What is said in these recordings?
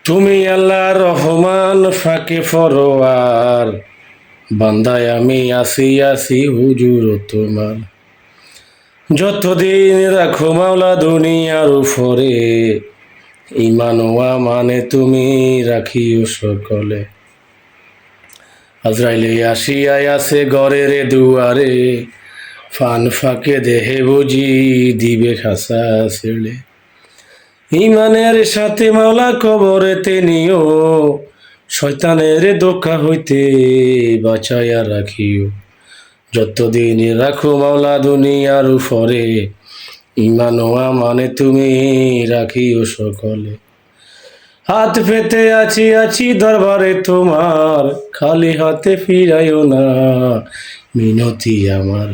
তুমি আল্লাহ রহমান ফাঁকে ফরোয়ার, বান্দায় আমি আসি আসি হুজুর তোমার। যতদিন রাখো মাওলা দুনিয়ার উপরে, ইমান ও মানে তুমি রাখিও সকলে। আজরাইলে আসিয়াই আছে ঘরের দুয়ারে, ফান ফাঁকে দেহে বুঝি দিবে খাসা ছেড়ে। ইমানের সাথে মাওলা কবরেতে নিও, শয়তানের ধোঁকা হইতে বাঁচাইয়া রাখিও। যতদিন রাখো মাওলা দুনিয়ার উপরে, ইমান ও মানে তুমি রাখিও সকলে। হাত পেতে আছি আছি দরবারে তোমার, খালি হাতে ফিরাইও না মিনতি আমার।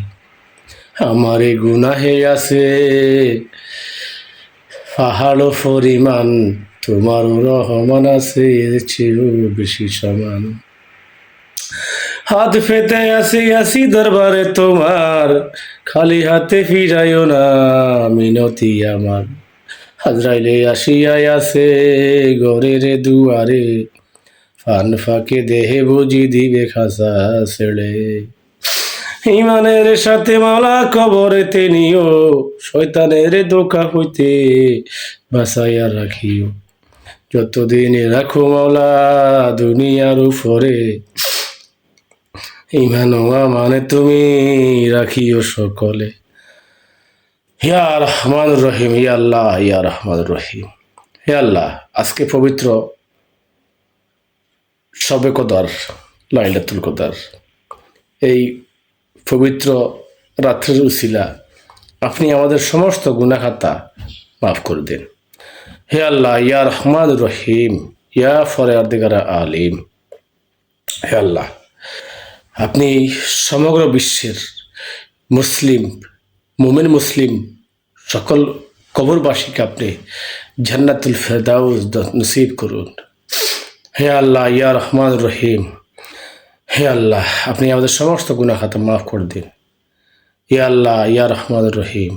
আমারে গুনাহে আছে পাহাড় পরিমাণ, তোমার রহমান আছে এর চেয়েও বেশি সমান। হাত পেতে আসি আসি দরবারে তোমার, খালি হাতে ফিরাইও না মিনতি আমার। আজরাইলে আসিয়াই আছে ঘরের দুয়ারে, ফান ফাঁকে দেহে বুঝি দিবে খাসা ছেড়ে। ইমানের সাথে মাওলা কবরেতে নিও, শয়তানের ধোঁকা হইতে বাঁচাইয়া রাখিও। যতদিন রাখো মাওলা দুনিয়ার উপরে, ইমান ও মানে তুমি রাখিও সকলে। ইয়া রহমান রহিম, ইয়া আল্লাহ, ইয়া রহমান রহিম। হে আল্লাহ, আজকে পবিত্র শবে কদর, লাইলাতুল কদর, এই পবিত্র রাত্রের উসিলা আপনি আমাদের সমস্ত গুনাহখাতা মাফ করে দেন। হে আল্লাহ, ইয়া রহমান রহিম, ইয়া ফরওয়ারদিগার আলিম। হে আল্লাহ, আপনি সমগ্র বিশ্বের মুসলিম মুমিন মুসলিম সকল কবরবাসীকে আপনি জান্নাতুল ফেরদাউস নসিব করুন। হে আল্লাহ, ইয়া রহমান রহিম। হে আল্লাহ, আপনি আমাদের সমস্ত গুনাহখাতা মাফ করে দিন। ইয়া আল্লাহ, ইয়া রহমান রহিম।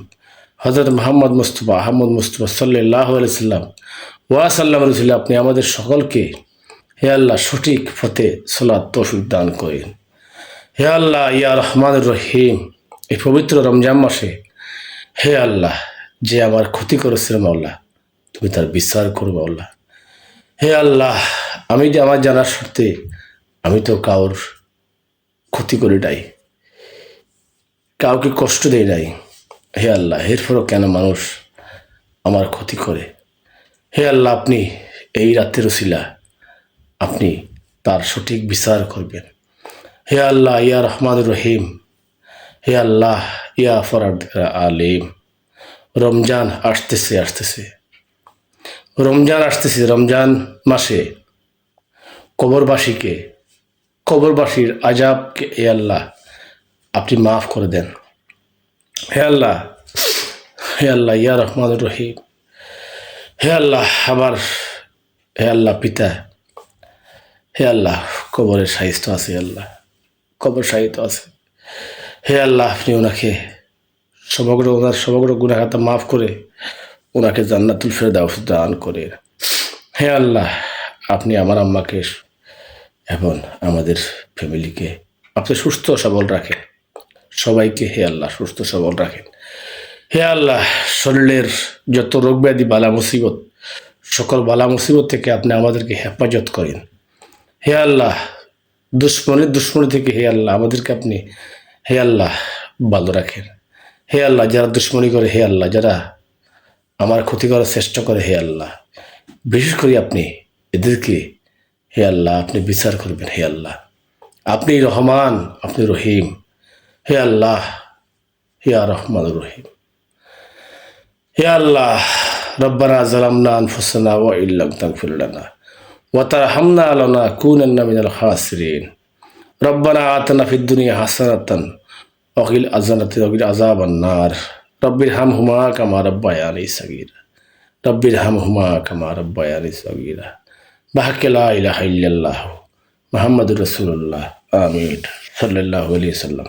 হযরত মুহাম্মদ মুস্তাফা আহমদ মুস্তাফা সাল্লাল্লাহু আলাইহি সাল্লাম ওয়াসাল্লাম রসুল, আপনি আমাদের সকলকে হে আল্লাহ সঠিক পথে চলার তৌফিক দান করেন। হে আল্লাহ, ইয়া রহমান রহিম। এই পবিত্র রমজান মাসে হে আল্লাহ, যে আমার ক্ষতি করেছিল মাওলা, তুমি তার বিচার করো মাওলা। হে আল্লাহ, আমি যে আমার জানার সত্ত্বে আমি তো কাউর ক্ষতি করি নাই, কাউকে কষ্ট দেয় নাই। হে আল্লাহ, এরপরও কেন মানুষ আমার ক্ষতি করে? হে আল্লাহ, আপনি এই রাতের উসিলা আপনি তার সঠিক বিচার করবেন। হে আল্লাহ, ইয়া রহমান রহিম। হে আল্লাহ, ইয়া ফরওয়ারদিগার আলিম। রমজান আসতেছে আসতেছে, রমজান আসতেছে। রমজান মাসে কবরবাসীকে, কবরবাসীর আজাবকে হে আল্লাহ আপনি মাফ করে দেন। হে আল্লাহ, হে আল্লাহ, ইয়া রহমান রহিম। হে আল্লাহ, আবার হে আল্লাহ পিতা, হে আল্লাহ কবরের সাহিত্য আছে, আল্লাহ কবর সাহিত্য আছে। হে আল্লাহ, আপনি ওনাকে ওনার সমগ্র গুনাহখাতা মাফ করে ওনাকে জান্নাতুল ফেরদাউস দান করে। হে আল্লাহ, আপনি আমার আম্মাকে এবং আমাদের ফ্যামিলিকে আপনি সুস্থ সবল রাখেন, সবাইকে হে আল্লাহ সুস্থ সবল রাখেন। হে আল্লাহ, শরীরের যত রোগ ব্যাধি বালা মুসিবত, সকল বালা মুসিবত থেকে আপনি আমাদেরকে হেফাজত করেন। হে আল্লাহ, দুশ্মনী থেকে হে আল্লাহ আমাদেরকে আপনি হে আল্লাহ ভালো রাখেন। হে আল্লাহ, যারা দুশ্মনী করে, হে আল্লাহ যারা আমার ক্ষতি করার চেষ্টা করে, হে আল্লাহ বিশেষ করে আপনি এদেরকে হে আল্লাহ আপনি বিচার করবেন। হে আল্লাহ, আপনি রহমান, আপনি রহিম। হে আল্লাহ, ইয়া রহমান রহিম। হে আল্লাহ, রব্বানা যালামনা আনফুসানা ওয়া ইল্লাম তাগফির লানা ওয়া তারহামনা লানাকুনান্না মিনাল খাসিরিন। রব্বানা আতিনা ফিদ দুনিয়া হাসানাতান ওয়া কিল আযাবান নার। রব্বির হামহুমা কামা রাব্বায়ানি সাগীরা। রব্বির হামহুমা কামা রাব্বায়ানি সাগীরা। বিহাক্কি লা ইলাহা ইল্লাল্লাহ মুহাম্মাদুর রাসূলুল্লাহ। আমিন। সাল্লাল্লাহু আলাইহি ওয়াসাল্লাম।